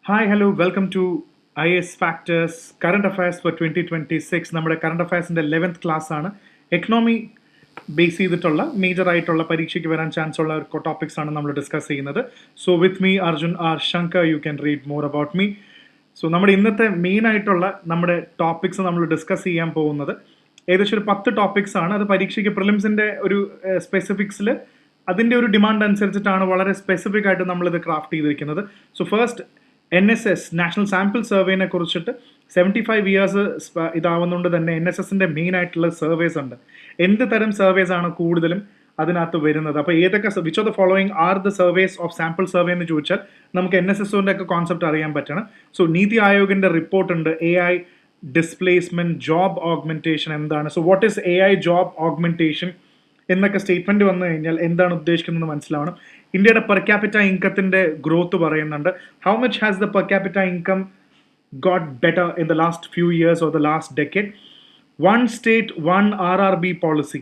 Hi hello welcome to IAS factors current affairs for 2026. നമ്മുടെ current അഫയേഴ്സിൻ്റെ 11th class ആണ്. Economy base ചെയ്തിട്ടുള്ള major ആയിട്ടുള്ള പരീക്ഷയ്ക്ക് വരാൻ ചാൻസ് ഉള്ള ടോപ്പിക്സ് ആണ് നമ്മൾ ഡിസ്കസ് ചെയ്യുന്നത്. So with me Arjun R Shankar, you can read more about me. So നമ്മുടെ ഇന്നത്തെ മെയിൻ ആയിട്ടുള്ള നമ്മുടെ ടോപ്പിക്സ് നമ്മൾ ഡിസ്കസ് ചെയ്യാൻ പോകുന്നത് ഏകദേശം ഒരു 10 ടോപ്പിക്സ് ആണ്. അത് പരീക്ഷയ്ക്ക് പ്രിലിംസിൻ്റെ ഒരു സ്പെസിഫിക്സിൽ അതിൻ്റെ ഒരു ഡിമാൻഡ് അനുസരിച്ചിട്ടാണ് വളരെ സ്പെസിഫിക് ആയിട്ട് നമ്മളിത് ക്രാഫ്റ്റ് ചെയ്തിരിക്കുന്നത്. So first NSS national sample സർവേനെ കുറിച്ചിട്ട് 75 ഇയേഴ്സ് ഇതാവുന്നതുകൊണ്ട് തന്നെ NSSൻ്റെ മെയിൻ ആയിട്ടുള്ള സർവേസ് ഉണ്ട്. എന്ത് തരം സർവേസ് ആണ് കൂടുതലും അതിനകത്ത് വരുന്നത്? അപ്പോൾ ഏതൊക്കെ which of the following are the surveys of sample survey എന്ന് ചോദിച്ചാൽ നമുക്ക് NSSൻ്റെ ഒക്കെ കോൺസെപ്റ്റ് അറിയാൻ പറ്റണം. സോ നീതി ആയോഗിൻ്റെ റിപ്പോർട്ട് ഉണ്ട്, AI ഡിസ്പ്ലേസ്മെന്റ് ജോബ് ഓഗ്മെന്റേഷൻ എന്താണ്. So what is AI job augmentation എന്നൊക്കെ സ്റ്റേറ്റ്മെന്റ് വന്നു കഴിഞ്ഞാൽ എന്താണ് ഉദ്ദേശിക്കുന്നത് മനസ്സിലാവണം. ഇന്ത്യയുടെ പെർ ക്യാപിറ്റ ഇൻകത്തിന്റെ ഗ്രോത്ത് പറയുന്നുണ്ട്. How much has the per capita income got better in the last few years or the last decade. One state one RRB policy,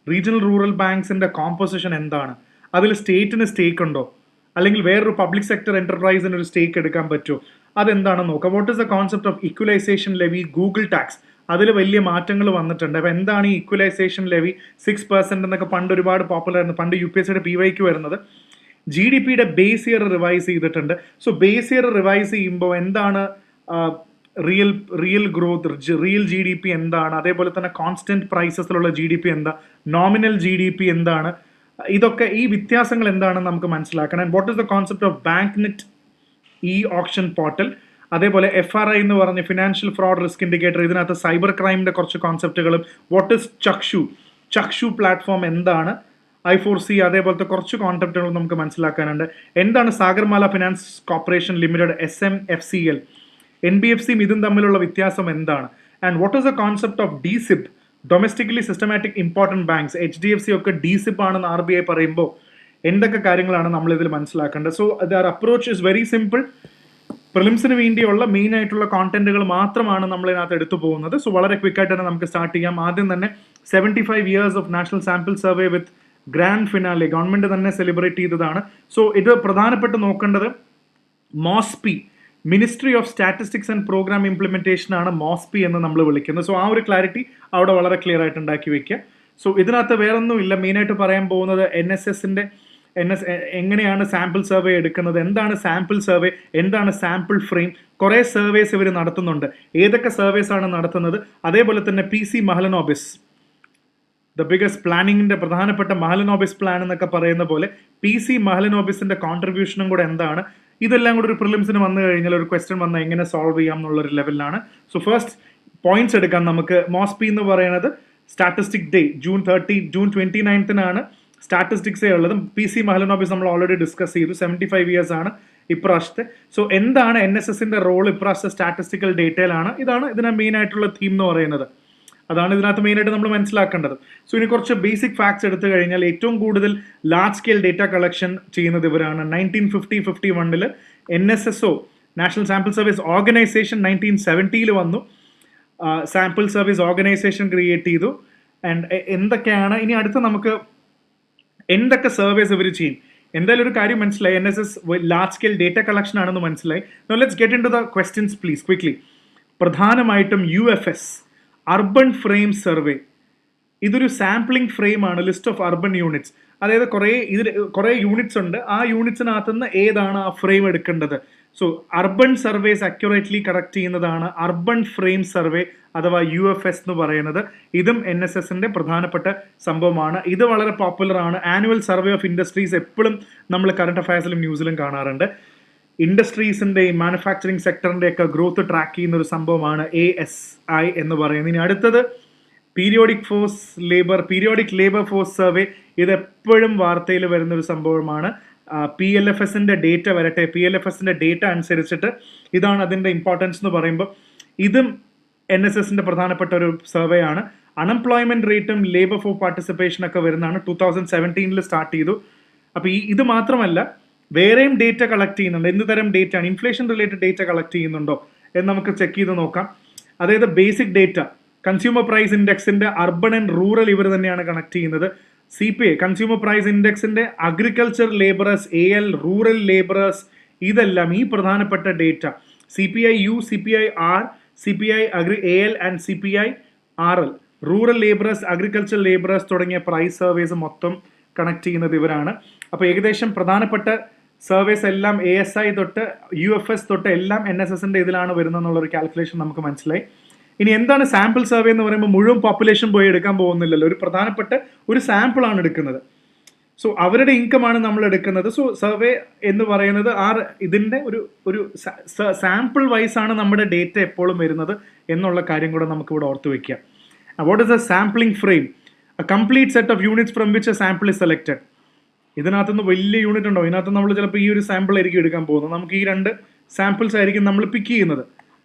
regional rural ബാങ്ക്സിന്റെ കോമ്പോസിഷൻ എന്താണ്, അതിൽ സ്റ്റേറ്റിന് സ്റ്റേക്ക് ഉണ്ടോ, അല്ലെങ്കിൽ വേറൊരു പബ്ലിക് സെക്ടർ എന്റർപ്രൈസിന് ഒരു സ്റ്റേക്ക് എടുക്കാൻ പറ്റുമോ, അതെന്താണെന്ന് നോക്കാം. What is the concept of equalization levy, Google tax, അതിൽ വലിയ മാറ്റങ്ങൾ വന്നിട്ടുണ്ട്. അപ്പോൾ എന്താണ് ഈ ഇക്വലൈസേഷൻ ലെവി? 6% എന്നൊക്കെ പണ്ട് ഒരുപാട് പോപ്പുലർ ആയിരുന്നു. പണ്ട് UPSCയുടെ PYQ വരുന്നത്. GDPയുടെ ബേസ് ഇയർ റിവൈസ് ചെയ്തിട്ടുണ്ട്. സോ ബേസ് ഇയർ റിവൈസ് ചെയ്യുമ്പോൾ എന്താണ് റിയൽ ഗ്രോത്ത്, റിയൽ GDP എന്താണ്, അതേപോലെ തന്നെ കോൺസ്റ്റന്റ് പ്രൈസസിലുള്ള GDP എന്താ, നോമിനൽ GDP എന്താണ്, ഇതൊക്കെ ഈ വ്യത്യാസങ്ങൾ എന്താണെന്ന് നമുക്ക് മനസ്സിലാക്കണം. And what is the concept of bank net option portal, അതേപോലെ FRI എന്ന് പറഞ്ഞ ഫിനാൻഷ്യൽ ഫ്രോഡ് റിസ്ക് ഇൻഡിക്കേറ്റർ, ഇതിനകത്ത് സൈബർ ക്രൈമിന്റെ കുറച്ച് കോൺസെപ്റ്റുകളും, വാട്ട് ഇസ് ചക്ഷു പ്ലാറ്റ്ഫോം എന്താണ്, I4C, അതേപോലത്തെ കുറച്ച് കോൺസെപ്റ്റുകൾ നമുക്ക് മനസ്സിലാക്കാനുണ്ട്. എന്താണ് Sagarmala finance corporation limited SMFCL, NBFCയും ഇതും തമ്മിലുള്ള വ്യത്യാസം എന്താണ്. And what is the concept of DSIB, domestically systematic important banks, HDFC ഒക്കെ DSIB ആണെന്ന് RBI പറയുമ്പോൾ എന്തൊക്കെ കാര്യങ്ങളാണ് നമ്മൾ ഇതിൽ മനസ്സിലാക്കേണ്ടത്. So their approach is very simple. പ്രിലിംസിന് വേണ്ടിയുള്ള മെയിൻ ആയിട്ടുള്ള കോണ്ടന്റുകൾ മാത്രമാണ് നമ്മൾ ഇതിനകത്ത് എടുത്തു പോകുന്നത്. സോ വളരെ ക്വിക്കായിട്ട് തന്നെ നമുക്ക് സ്റ്റാർട്ട് ചെയ്യാം. ആദ്യം തന്നെ 75 years of national sample survey with grand finale government തന്നെ സെലിബ്രേറ്റ് ചെയ്തതാണ്. സോ ഇത് പ്രധാനപ്പെട്ട് നോക്കേണ്ടത് MOSPI, ministry of statistics and programme implementation ആണ് MOSPI എന്ന് നമ്മൾ വിളിക്കുന്നത്. സോ ആ ഒരു ക്ലാരിറ്റി അവിടെ വളരെ ക്ലിയർ ആയിട്ട് ഉണ്ടാക്കി വെക്കുക. സോ ഇതിനകത്ത് വേറൊന്നുമില്ല. മെയിനായിട്ട് പറയാൻ പോകുന്നത് എങ്ങനെയാണ് സാമ്പിൾ സർവേ എടുക്കുന്നത്, എന്താണ് സാമ്പിൾ സർവേ, എന്താണ് സാമ്പിൾ ഫ്രെയിം. കുറേ സർവേസ് ഇവർ നടത്തുന്നുണ്ട്. ഏതൊക്കെ സർവേസ് ആണ് നടത്തുന്നത്, അതേപോലെ തന്നെ PC മഹലനോബിസ്, ദ ബിഗസ്റ്റ് പ്ലാനിങ്ങിന്റെ പ്രധാനപ്പെട്ട മഹലനോബിസ് പ്ലാൻ എന്നൊക്കെ പറയുന്ന പോലെ PC മഹലനോബിസിന്റെ കോൺട്രിബ്യൂഷനും കൂടെ എന്താണ്, ഇതെല്ലാം കൂടെ ഒരു പ്രിലിംസിന് വന്നു കഴിഞ്ഞാൽ ഒരു ക്വസ്റ്റ്യൻ വന്നാൽ എങ്ങനെ സോൾവ് ചെയ്യാം എന്നുള്ളൊരു ലെവലിലാണ്. സോ ഫസ്റ്റ് പോയിന്റ്സ് എടുക്കാം നമുക്ക്. MOSPI എന്ന് പറയുന്നത് സ്റ്റാറ്റിസ്റ്റിക് ഡേ ജൂൺ 29 സ്റ്റാറ്റിസ്റ്റിക്സേ ഉള്ളത്. PC മഹലനോബിസ് നമ്മൾ ഓൾറെഡി ഡിസ്കസ് ചെയ്തു. 75 ഇയേഴ്സ് ആണ് ഇപ്രാവശ്യത്തെ. സോ എന്താണ് NSSന്റെ റോൾ ഇപ്രാവശ്യത്തെ സ്റ്റാറ്റിസ്റ്റിക്കൽ ഡേറ്റയിലാണ്, ഇതാണ് ഇതിനെ മെയിൻ ആയിട്ടുള്ള തീം എന്ന് പറയുന്നത്. അതാണ് ഇതിനകത്ത് മെയിനായിട്ട് നമ്മൾ മനസ്സിലാക്കേണ്ടത്. സോ ഇനി കുറച്ച് ബേസിക് ഫാക്ട്സ് എടുത്തു കഴിഞ്ഞാൽ ഏറ്റവും കൂടുതൽ ലാർജ് സ്കെയിൽ ഡേറ്റ കളക്ഷൻ ചെയ്യുന്നത് ഇവരാണ്. 1950-51 NSSO, national sample service organisation 1970 വന്നു. സാമ്പിൾ സർവീസ് ഓർഗനൈസേഷൻ ക്രിയേറ്റ് ചെയ്തു. ആൻഡ് എന്തൊക്കെയാണ് ഇനി അടുത്ത് നമുക്ക് എന്തൊക്കെ സർവേസ് ഇവർ ചെയ്യും. എന്തായാലും ഒരു കാര്യം മനസ്സിലായി, NSS large scale data collection ആണെന്ന് മനസ്സിലായി. Now let's get into the questions please quickly. പ്രധാനമായിട്ടും UFS, അർബൻ ഫ്രെയിം സർവേ, ഇതൊരു സാമ്പിളിംഗ് ഫ്രെയിം ആണ്, ലിസ്റ്റ് ഓഫ് അർബൻ യൂണിറ്റ്സ്. അതായത് കുറേ യൂണിറ്റ്സ് ഉണ്ട്. ആ യൂണിറ്റ്സിനകത്തുനിന്ന് ഏതാണ് ആ ഫ്രെയിം എടുക്കേണ്ടത്. So urban surveys accurately correct ചെയ്യുന്നതാണ് അർബൻ ഫ്രെയിം സർവേ അഥവാ UFS എന്ന് പറയുന്നത്. ഇതും NSSന്റെ പ്രധാനപ്പെട്ട സംഭവമാണ്. ഇത് വളരെ പോപ്പുലർ ആണ്. ആനുവൽ സർവേ ഓഫ് ഇൻഡസ്ട്രീസ് എപ്പോഴും നമ്മൾ കറണ്ട് അഫയേഴ്സിലും ന്യൂസിലും കാണാറുണ്ട്. ഇൻഡസ്ട്രീസിൻ്റെയും മാനുഫാക്ചറിങ് സെക്ടറിൻ്റെ ഒക്കെ ഗ്രോത്ത് ട്രാക്ക് ചെയ്യുന്ന ഒരു സംഭവമാണ് ASI എന്ന് പറയുന്നത്. ഇനി അടുത്തത് പീരിയോഡിക് ലേബർ ഫോഴ്സ് സർവേ. ഇത് എപ്പോഴും വാർത്തയിൽ വരുന്ന ഒരു സംഭവമാണ്. PLFSന്റെ ഡേറ്റ വരട്ടെ. PLFSന്റെ ഡേറ്റ അനുസരിച്ചിട്ട് ഇതാണ് അതിൻ്റെ ഇമ്പോർട്ടൻസ് എന്ന് പറയുമ്പോൾ ഇതും NSSന്റെ പ്രധാനപ്പെട്ട ഒരു സർവേ ആണ്. അൺഎംപ്ലോയ്മെന്റ് റേറ്റും ലേബർ ഫോർ പാർട്ടിസിപ്പേഷൻ ഒക്കെ വരുന്നതാണ്. 2017 സ്റ്റാർട്ട് ചെയ്തു. അപ്പോൾ ഇത് മാത്രമല്ല, വേറെയും ഡേറ്റ കളക്ട് ചെയ്യുന്നുണ്ട്. എന്ത് തരം ഡേറ്റ ആണ്? ഇൻഫ്ലേഷൻ റിലേറ്റഡ് ഡേറ്റ കളക്ട് ചെയ്യുന്നുണ്ടോ എന്ന് നമുക്ക് ചെക്ക് ചെയ്ത് നോക്കാം. അതായത് ബേസിക് ഡേറ്റ, കൺസ്യൂമർ പ്രൈസ് ഇൻഡെക്സിന്റെ അർബൻ ആൻഡ് റൂറൽ ഇവർ തന്നെയാണ് കണക്ട് ചെയ്യുന്നത്. CPI, കൺസ്യൂമർ പ്രൈസ് ഇൻഡെക്സിന്റെ agriculture labourers AL, rural labourers ഇതെല്ലാം ഈ പ്രധാനപ്പെട്ട data CPI-U, CPI-R, CPI-AL and CPI-RL, rural labourers, agriculture labourers തുടങ്ങിയ പ്രൈസ് സർവേസ് മൊത്തം കണക്ട് ചെയ്യുന്നത് ഇവരാണ്. അപ്പോൾ ഏകദേശം പ്രധാനപ്പെട്ട സർവേസ് എല്ലാം ASI തൊട്ട് UFS തൊട്ട് എല്ലാം NSSന്റെ ഇതിലാണ് വരുന്നതെന്നുള്ളൊരു കാൽക്കുലേഷൻ നമുക്ക് മനസ്സിലായി. ഇനി എന്താണ് സാമ്പിൾ സർവേ എന്ന് പറയുമ്പോൾ മുഴുവൻ പോപ്പുലേഷൻ പോയി എടുക്കാൻ പോകുന്നില്ലല്ലോ, ഒരു പ്രധാനപ്പെട്ട ഒരു സാമ്പിളാണ് എടുക്കുന്നത്. സോ അവരുടെ ഇൻകമാണ് നമ്മൾ എടുക്കുന്നത്. സോ സർവേ എന്ന് പറയുന്നത് ഇതിൻ്റെ ഒരു സാമ്പിൾ വൈസ് ആണ് നമ്മുടെ ഡേറ്റ എപ്പോഴും വരുന്നത് എന്നുള്ള കാര്യം കൂടെ നമുക്ക് ഇവിടെ ഓർത്ത് വെക്കാം. What is A sampling frame? A complete set of units from which A sample is selected. ഇതിനകത്തുനിന്ന് വലിയ യൂണിറ്റ് ഉണ്ടോ? ഇതിനകത്ത് നമ്മൾ ചിലപ്പോൾ ഈ ഒരു സാമ്പിൾ ആയിരിക്കും എടുക്കാൻ പോകുന്നത്. നമുക്ക് ഈ 2 സാമ്പിൾസ് ആയിരിക്കും നമ്മൾ പിക്ക് ചെയ്യുന്നത്.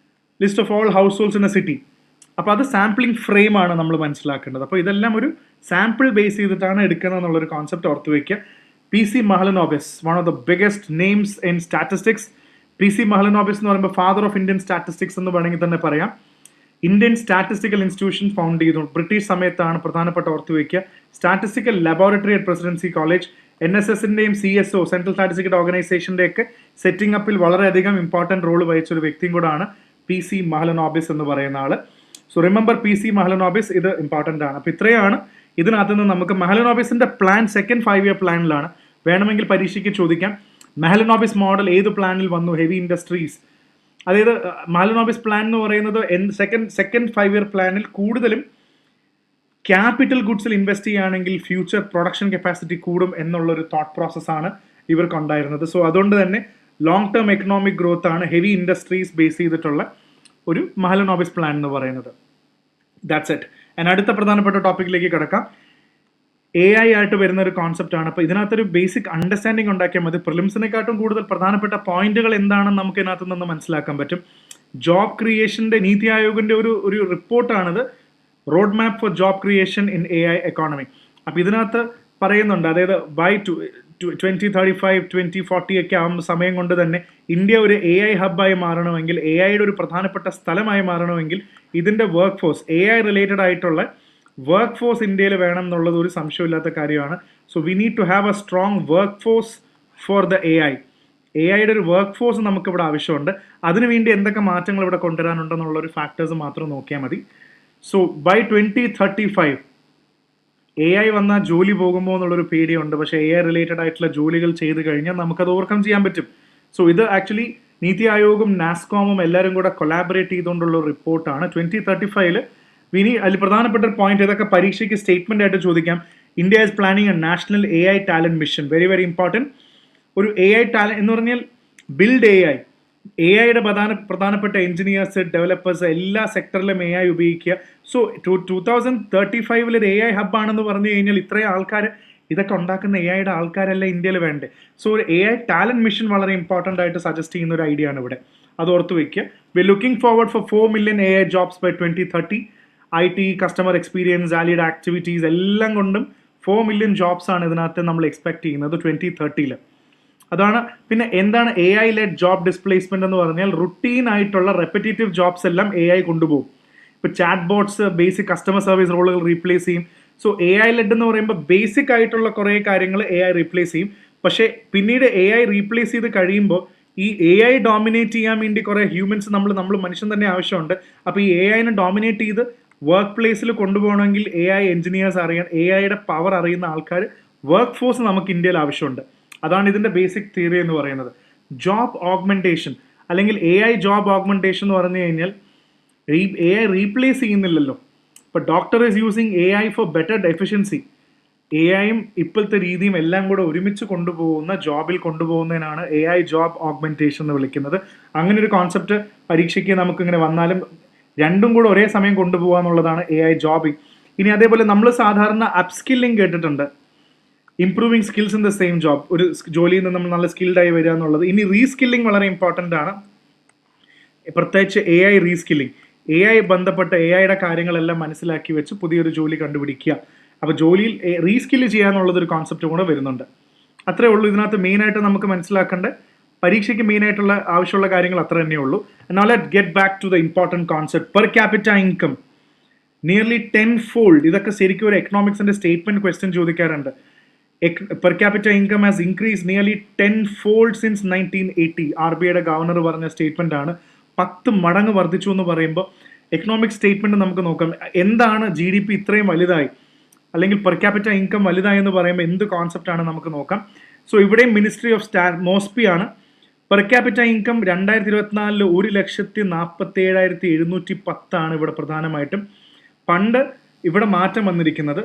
List of all house holds in A city. അപ്പോൾ അത് സാമ്പിളിംഗ് ഫ്രെയിം ആണ് നമ്മൾ മനസ്സിലാക്കേണ്ടത്. അപ്പോൾ ഇതെല്ലാം ഒരു സാമ്പിൾ ബേസ് ചെയ്തിട്ടാണ് എടുക്കുന്നത് എന്നുള്ളൊരു കോൺസെപ്റ്റ് ഓർത്ത് വയ്ക്കുക. PC Mahalanobis, one of the biggest names in statistics. PC Mahalanobis എന്ന് പറയുമ്പോൾ ഫാദർ ഓഫ് ഇന്ത്യൻ സ്റ്റാറ്റിസ്റ്റിക്സ് എന്ന് വേണമെങ്കിൽ തന്നെ പറയാം. ഇന്ത്യൻ സ്റ്റാറ്റിസ്റ്റിക്കൽ ഇൻസ്റ്റിറ്റ്യൂഷൻ ഫൗണ്ട് ചെയ്തു ബ്രിട്ടീഷ് സമയത്താണ്, പ്രധാനപ്പെട്ട ഓർത്ത് വയ്ക്കുക. Statistical Laboratory at Presidency College, NSSന്റെയും CSO സെൻട്രൽ സ്റ്റാറ്റിസ്റ്റിക്കൽ ഓർഗനൈസേഷൻ്റെ ഒക്കെ സെറ്റിംഗ് അപ്പിൽ വളരെയധികം ഇമ്പോർട്ടൻറ്റ് റോൾ വഹിച്ചൊരു വ്യക്തിയും കൂടാണ് PC Mahalanobis എന്ന് പറയുന്ന ആള്. സോ റിമെമ്പർ PC Mahalanobis, ഇത് ഇമ്പോർട്ടൻ്റ് ആണ്. അപ്പോൾ ഇത്രയാണ് ഇതിനകത്ത് നിന്ന് നമുക്ക് Mahalanobisന്റെ പ്ലാൻ സെക്കൻഡ് 5-year പ്ലാനിലാണ്. വേണമെങ്കിൽ പരീക്ഷയ്ക്ക് ചോദിക്കാം, Mahalanobis മോഡൽ ഏത് പ്ലാനിൽ വന്നു? Heavy industries. അതായത് Mahalanobis പ്ലാൻ എന്ന് പറയുന്നത് സെക്കൻഡ് 5-year പ്ലാനിൽ കൂടുതലും ക്യാപിറ്റൽ ഗുഡ്സിൽ ഇൻവെസ്റ്റ് ചെയ്യുകയാണെങ്കിൽ ഫ്യൂച്ചർ പ്രൊഡക്ഷൻ കപ്പാസിറ്റി കൂടും എന്നുള്ളൊരു തോട്ട് പ്രോസസ്സാണ് ഇവർക്ക് ഉണ്ടായിരുന്നത്. സോ അതുകൊണ്ട് തന്നെ ലോങ് ടേം എക്കണോമിക് ഗ്രോത്ത് ആണ് ഹെവി ഇൻഡസ്ട്രീസ് ബേസ് ചെയ്തിട്ടുള്ള ഒരു Mahalanobis പ്ലാൻ എന്ന് പറയുന്നത്. That's it. ആൻഡ് അടുത്ത പ്രധാനപ്പെട്ട ടോപ്പിക്കിലേക്ക് കിടക്കാം. AI ആയിട്ട് വരുന്ന ഒരു കോൺസെപ്റ്റ് ആണ്. അപ്പോൾ ഇതിനകത്തൊരു ബേസിക് അണ്ടർസ്റ്റാൻഡിങ് ഉണ്ടാക്കിയാൽ മതി. പ്രിലിംസിനെക്കാട്ടും കൂടുതൽ പ്രധാനപ്പെട്ട പോയിന്റുകൾ എന്താണെന്ന് നമുക്ക് ഇതിനകത്ത് നിന്ന് മനസ്സിലാക്കാൻ പറ്റും. ജോബ് ക്രിയേഷൻ്റെ നീതി ആയോഗിൻ്റെ ഒരു റിപ്പോർട്ടാണിത്, road map for job creation in AI economy. അപ്പോൾ ഇതിനകത്ത് പറയുന്നുണ്ട്, അതായത് ബൈ 2035 2040 ഒക്കെ ആകുമ്പോൾ സമയം കൊണ്ട് തന്നെ ഇന്ത്യ ഒരു AI ഹബ്ബായി മാറണമെങ്കിൽ, AIയുടെ ഒരു പ്രധാനപ്പെട്ട സ്ഥലമായി മാറണമെങ്കിൽ ഇതിൻ്റെ വർക്ക് ഫോഴ്സ്, AI റിലേറ്റഡ് ആയിട്ടുള്ള വർക്ക് ഫോഴ്സ് ഇന്ത്യയിൽ വേണം എന്നുള്ളത് ഒരു സംശയമില്ലാത്ത കാര്യമാണ്. So we need to have a strong workforce for the AIയുടെ ഒരു വർക്ക് ഫോഴ്സ് നമുക്കിവിടെ ആവശ്യമുണ്ട്. അതിനുവേണ്ടി എന്തൊക്കെ മാറ്റങ്ങൾ ഇവിടെ കൊണ്ടുവരാനുണ്ടെന്നുള്ളൊരു ഫാക്ടേഴ്സ് മാത്രം നോക്കിയാൽ മതി. സോ ബൈ 2035 AI വന്നാൽ ജോലി പോകുമ്പോൾ എന്നുള്ളൊരു പേടിയുണ്ട്. പക്ഷേ AI റിലേറ്റഡ് ആയിട്ടുള്ള ജോലികൾ ചെയ്ത് കഴിഞ്ഞാൽ നമുക്കത് ഓവർകം ചെയ്യാൻ പറ്റും. സോ ഇത് ആക്ച്വലി നീതി ആയോഗും നാസ്കോമും എല്ലാവരും കൂടെ കൊളാബറേറ്റ് ചെയ്തുകൊണ്ടുള്ള റിപ്പോർട്ടാണ്. 2035 അതിൽ പ്രധാനപ്പെട്ട ഒരു പോയിന്റ്, ഇതൊക്കെ പരീക്ഷയ്ക്ക് സ്റ്റേറ്റ്മെന്റ് ആയിട്ട് ചോദിക്കാം. India is planning A national AI talent mission. Very very important. ഒരു AI ടാലന്റ് എന്ന് പറഞ്ഞാൽ ബിൽഡ് AIയുടെ പ്രധാനപ്പെട്ട എഞ്ചിനീയേഴ്സ്, ഡെവലപ്പേഴ്സ് എല്ലാ സെക്ടറിലും AI ഉപയോഗിക്കുക. സോ 2035 ഒരു AI ഹബ്ബാണെന്ന് പറഞ്ഞു കഴിഞ്ഞാൽ ഇത്രയും ആൾക്കാർ, ഇതൊക്കെ ഉണ്ടാക്കുന്ന AIയുടെ ആൾക്കാരെല്ലാം ഇന്ത്യയിൽ വേണ്ടേ. സോ ഒരു AI ടാലന്റ് മിഷൻ വളരെ ഇമ്പോർട്ടൻ്റ് ആയിട്ട് സജസ്റ്റ് ചെയ്യുന്ന ഒരു ഐഡിയ ആണ് ഇവിടെ. അത് ഓർത്ത് വയ്ക്കുക. We looking forward for 4 million AI jobs by 2030. IT, customer experience, valid activities എല്ലാം കൊണ്ടും 4 million ജോബ്സ് ആണ് ഇതിനകത്ത് നമ്മൾ എക്സ്പെക്ട് ചെയ്യുന്നത് 2030. അതാണ്. പിന്നെ എന്താണ് AI ലെഡ് ജോബ് ഡിസ്പ്ലേസ്മെന്റ് എന്ന് പറഞ്ഞാൽ, റുട്ടീൻ ആയിട്ടുള്ള റെപ്പറ്റേറ്റീവ് ജോബ്സ് എല്ലാം AI കൊണ്ടുപോകും. ഇപ്പോൾ chat bots basic customer service റോളുകൾ റീപ്ലേസ് ചെയ്യും. സോ AI ലെഡ് എന്ന് പറയുമ്പോൾ ബേസിക് ആയിട്ടുള്ള കുറേ കാര്യങ്ങൾ AI റീപ്ലേസ് ചെയ്യും. പക്ഷേ പിന്നീട് AI റീപ്ലേസ് ചെയ്ത് കഴിയുമ്പോൾ ഈ AI ഡോമിനേറ്റ് ചെയ്യാൻ വേണ്ടി കുറേ ഹ്യൂമൻസ് നമ്മൾ മനുഷ്യൻ തന്നെ ആവശ്യമുണ്ട്. അപ്പോൾ ഈ AIനെ ഡോമിനേറ്റ് ചെയ്ത് വർക്ക് പ്ലേസിൽ കൊണ്ടുപോകണമെങ്കിൽ AI എഞ്ചിനീയേഴ്സ് അറിയാൻ, AIയുടെ പവർ അറിയുന്ന ആൾക്കാർ, വർക്ക് ഫോഴ്സ് നമുക്ക് ഇന്ത്യയിൽ ആവശ്യമുണ്ട്. അതാണ് ഇതിൻ്റെ ബേസിക് തിയറി എന്ന് പറയുന്നത്. ജോബ് ഓഗ്മെൻറ്റേഷൻ അല്ലെങ്കിൽ AI ജോബ് ഓഗ്മെൻറ്റേഷൻ എന്ന് പറഞ്ഞു കഴിഞ്ഞാൽ AI റീപ്ലേസ് ചെയ്യുന്നില്ലല്ലോ. ഇപ്പോൾ doctor is using AI for better efficiency. AIയും ഇപ്പോഴത്തെ രീതിയും എല്ലാം കൂടെ ഒരുമിച്ച് കൊണ്ടുപോകുന്ന, ജോബിൽ കൊണ്ടുപോകുന്നതിനാണ് AI ജോബ് ഓഗ്മെൻറ്റേഷൻ എന്ന് വിളിക്കുന്നത്. അങ്ങനെ ഒരു കോൺസെപ്റ്റ് പരീക്ഷയ്ക്ക് നമുക്കിങ്ങനെ വന്നാലും രണ്ടും കൂടെ ഒരേ സമയം കൊണ്ടുപോകുക എന്നുള്ളതാണ് AI ജോബിങ്. ഇനി അതേപോലെ നമ്മൾ സാധാരണ അപ്സ്കില്ലിംഗ് കേട്ടിട്ടുണ്ട്, improving skills in the same job. ഒരു ജോലിയിൽ നിന്ന് നമ്മൾ നല്ല സ്കിൽഡായി വരിക എന്നുള്ളത്. ഇനി റീസ്കില്ലിംഗ് വളരെ ഇമ്പോർട്ടൻ്റ് ആണ്, പ്രത്യേകിച്ച് AI റീസ്കില്ലിംഗ്. AI ബന്ധപ്പെട്ട AIയുടെ കാര്യങ്ങളെല്ലാം മനസ്സിലാക്കി വെച്ച് പുതിയൊരു ജോലി കണ്ടുപിടിക്കുക. അപ്പോൾ ജോലിയിൽ റീസ്കില്ല് ചെയ്യുക എന്നുള്ളതൊരു കോൺസെപ്റ്റ് കൂടെ വരുന്നുണ്ട്. അത്രേ ഉള്ളൂ ഇതിനകത്ത് മെയിനായിട്ട് നമുക്ക് മനസ്സിലാക്കേണ്ട, പരീക്ഷയ്ക്ക് മെയിനായിട്ടുള്ള ആവശ്യമുള്ള കാര്യങ്ങൾ അത്ര തന്നെ ഉള്ളൂ. Now let's get back to the important concept. Per capita income nearly 10-fold. ഇതൊക്കെ ശരിക്കും ഒരു എക്കണോമിക്സിൻ്റെ സ്റ്റേറ്റ്മെൻറ്റ് ക്വസ്റ്റ്യൻ ചോദിക്കാറുണ്ട്. Per capita income has increase nearly 10-fold since 1980. RBIയുടെ ഗവർണർ പറഞ്ഞ സ്റ്റേറ്റ്മെന്റ് ആണ്. 10 മടങ്ങ് വർദ്ധിച്ചു എന്ന് പറയുമ്പോൾ എക്കണോമിക് സ്റ്റേറ്റ്മെന്റ് നമുക്ക് നോക്കാം. എന്താണ് GDP ഇത്രയും വലുതായി, അല്ലെങ്കിൽ പെർ ക്യാപിറ്റ ഇൻകം വലുതായി എന്ന് പറയുമ്പോൾ എന്ത് കോൺസെപ്റ്റ് ആണ് നമുക്ക് നോക്കാം. സോ ഇവിടെയും മിനിസ്ട്രി ഓഫ് മോസ്പി ആണ്. പെർ ക്യാപിറ്റ ഇൻകം 2024 1,47,710 ഇവിടെ പ്രധാനമായിട്ടും. പണ്ട് ഇവിടെ മാറ്റം വന്നിരിക്കുന്നത്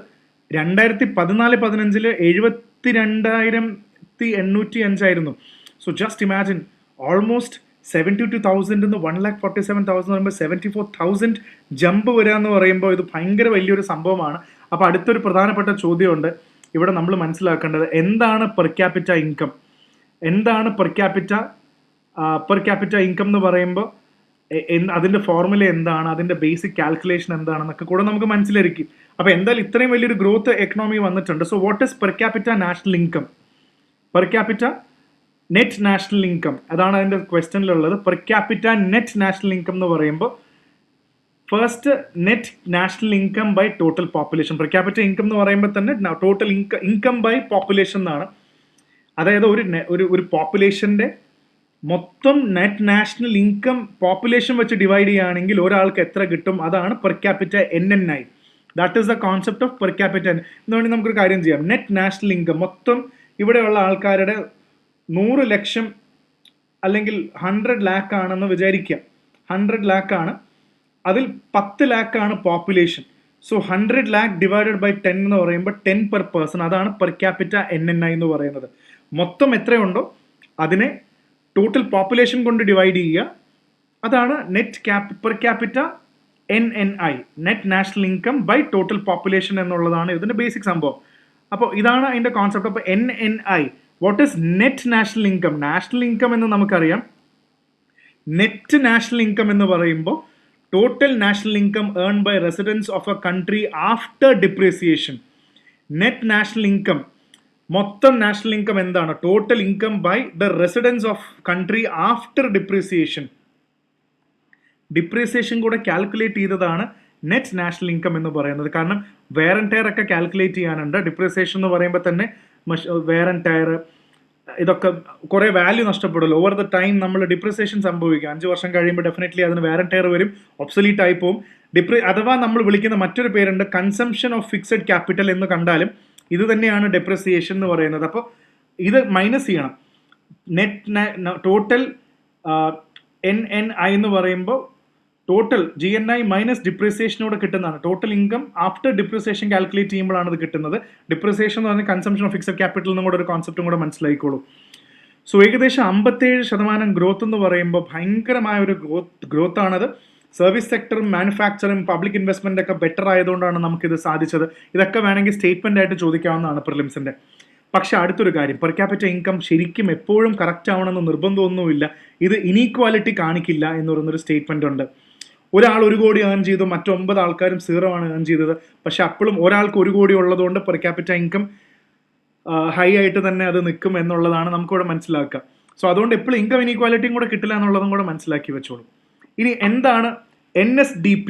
2014-15 72,805 സോ ജസ്റ്റ് ഇമാജിൻ, ഓൾമോസ്റ്റ് 72,000 1,47,000 പറയുമ്പോൾ 74,000 ജമ്പ് വരിക എന്ന് പറയുമ്പോൾ ഇത് ഭയങ്കര വലിയൊരു സംഭവമാണ്. അപ്പോൾ അടുത്തൊരു പ്രധാനപ്പെട്ട ചോദ്യമുണ്ട് ഇവിടെ നമ്മൾ മനസ്സിലാക്കേണ്ടത്. എന്താണ് പെർ ക്യാപിറ്റ ഇൻകം? എന്താണ് പെർ ക്യാപിറ്റ ഇൻകം എന്ന് പറയുമ്പോൾ അതിൻ്റെ ഫോർമുല എന്താണ്, അതിൻ്റെ ബേസിക് കാൽക്കുലേഷൻ എന്താണെന്നൊക്കെ കൂടെ നമുക്ക് മനസ്സിലായിരിക്കും. അപ്പോൾ എന്തായാലും ഇത്രയും വലിയൊരു ഗ്രോത്ത് എക്കണോമി വന്നിട്ടുണ്ട്. So what is per capita national income? Per capita net national income, അതാണ് അതിൻ്റെ ക്വസ്റ്റ്യനിലുള്ളത്. Per capita net national income എന്ന് പറയുമ്പോൾ first net national income by total population. Per capita income എന്ന് പറയുമ്പോൾ തന്നെ ടോട്ടൽ ഇൻകം ബൈ പോപ്പുലേഷൻ എന്നാണ്. അതായത് ഒരു പോപ്പുലേഷൻ്റെ മൊത്തം നെറ്റ് നാഷണൽ ഇൻകം പോപ്പുലേഷൻ വെച്ച് ഡിവൈഡ് ചെയ്യുകയാണെങ്കിൽ ഒരാൾക്ക് എത്ര കിട്ടും, അതാണ് per capita NNI. That is the concept of per capita. എന്ന് വേണമെങ്കിൽ നമുക്കൊരു കാര്യം ചെയ്യാം. നെറ്റ് നാഷണൽ ഇൻകം മൊത്തം ഇവിടെയുള്ള ആൾക്കാരുടെ 100 ലക്ഷം അല്ലെങ്കിൽ 100 lakh ആണെന്ന് വിചാരിക്കുക. 100 lakh ആണ്, അതിൽ 10 lakh ആണ് population. So 100 lakh divided by 10 എന്ന് പറയുമ്പോൾ 10 per person, അതാണ് പെർ ക്യാപിറ്റ NNI എന്ന് പറയുന്നത്. മൊത്തം എത്രയുണ്ടോ അതിനെ ടോട്ടൽ പോപ്പുലേഷൻ കൊണ്ട് ഡിവൈഡ് ചെയ്യുക, അതാണ് per capita NNI, net national income by total population എന്നുള്ളതാണ് ഇതിൻ്റെ ബേസിക് സംഭവം. അപ്പോൾ ഇതാണ് അതിൻ്റെ കോൺസെപ്റ്റ്. അപ്പോൾ NNI, what is net national income? National income എന്ന് നമുക്കറിയാം. നെറ്റ് നാഷണൽ ഇൻകം എന്ന് പറയുമ്പോൾ total national income earn by residents of a country after depreciation. നെറ്റ് നാഷണൽ ഇൻകം, മൊത്തം നാഷണൽ ഇൻകം എന്താണ്? Total income by the residents of country after depreciation. Depreciation കൂടെ calculate ചെയ്തതാണ് നെറ്റ് നാഷണൽ ഇൻകം എന്ന് പറയുന്നത്. കാരണം വെയർ ആൻഡ് ടയർ ഒക്കെ കാൽക്കുലേറ്റ് ചെയ്യാനുണ്ട്. ഡിപ്രീസിയേഷൻ എന്ന് പറയുമ്പോൾ തന്നെ വെയർ ആൻഡ് ടയർ ഇതൊക്കെ കുറേ വാല്യൂ നഷ്ടപ്പെടുമല്ലോ. ഓവർ ദ ടൈം നമ്മൾ ഡിപ്രീസിയേഷൻ സംഭവിക്കും. 5 വർഷം കഴിയുമ്പോൾ ഡെഫിനറ്റ്ലി അതിന് വെയർ ആൻഡ് ടയർ വരും, ഒബ്സൊലീറ്റ് ആയി പോകും. അഥവാ നമ്മൾ വിളിക്കുന്ന മറ്റൊരു പേരുണ്ട് കൺസംഷൻ ഓഫ് ഫിക്സഡ് ക്യാപിറ്റൽ എന്ന് കണ്ടാലും ഇത് തന്നെയാണ് ഡെപ്രിസിയേഷൻ എന്ന് പറയുന്നത്. അപ്പോൾ ഇത് മൈനസ് ചെയ്യണം. ടോട്ടൽ NNI എന്ന് പറയുമ്പോൾ ടോട്ടൽ GNI മൈനസ് ഡിപ്രിസിയേഷനോടെ കിട്ടുന്നതാണ്. Total income after depreciation calculate ചെയ്യുമ്പോഴാണ് ഇത് കിട്ടുന്നത്. ഡിപ്രിസിയേഷൻ എന്ന് പറഞ്ഞാൽ കൺസംഷൻ ഓഫ് ഫിക്സഡ് ക്യാപിറ്റൽ എന്നും കൂടെ ഒരു കോൺസെപ്റ്റും കൂടെ മനസ്സിലായിക്കോളൂ. സോ ഏകദേശം 57% ഗ്രോത്ത് എന്ന് പറയുമ്പോൾ ഭയങ്കരമായ ഒരു ഗ്രോത്ത് ആണത്. സർവീസ് സെക്ടറും മാനുഫാക്ചറും പബ്ലിക് ഇൻവെസ്റ്റ്മെന്റ് ഒക്കെ ബെറ്റർ ആയതുകൊണ്ടാണ് നമുക്കിത് സാധിച്ചത്. ഇതൊക്കെ വേണമെങ്കിൽ സ്റ്റേറ്റ്മെന്റ് ആയിട്ട് ചോദിക്കാവുന്നതാണ് പ്രിലിംസിന്റെ. പക്ഷെ അടുത്തൊരു കാര്യം, പെർ ക്യാപിറ്റ ഇൻകം ശരിക്കും എപ്പോഴും കറക്റ്റ് ആവണമെന്ന് നിർബന്ധമൊന്നുമില്ല. ഇത് ഇനീക്വാലിറ്റി കാണിക്കില്ല എന്ന് പറയുന്നൊരു സ്റ്റേറ്റ്മെന്റ് ഉണ്ട്. ഒരാൾ 1 കോടി ഏൺ ചെയ്തു, മറ്റു 9 ആൾക്കാരും 0 ആണ് ഏൺ ചെയ്തത്. പക്ഷെ അപ്പോഴും ഒരാൾക്ക് 1 കോടി ഉള്ളതുകൊണ്ട് പെർ ക്യാപിറ്റ ഇൻകം ഹൈ ആയിട്ട് തന്നെ അത് നിൽക്കും എന്നുള്ളതാണ് നമുക്കിവിടെ മനസ്സിലാക്കുക. സോ അതുകൊണ്ട് എപ്പോഴും ഇൻകം ഇനീക്വാലിറ്റിയും കൂടെ കിട്ടില്ല എന്നുള്ളതും കൂടെ മനസ്സിലാക്കി വെച്ചോളൂ. ഇനി എന്താണ് NSDP?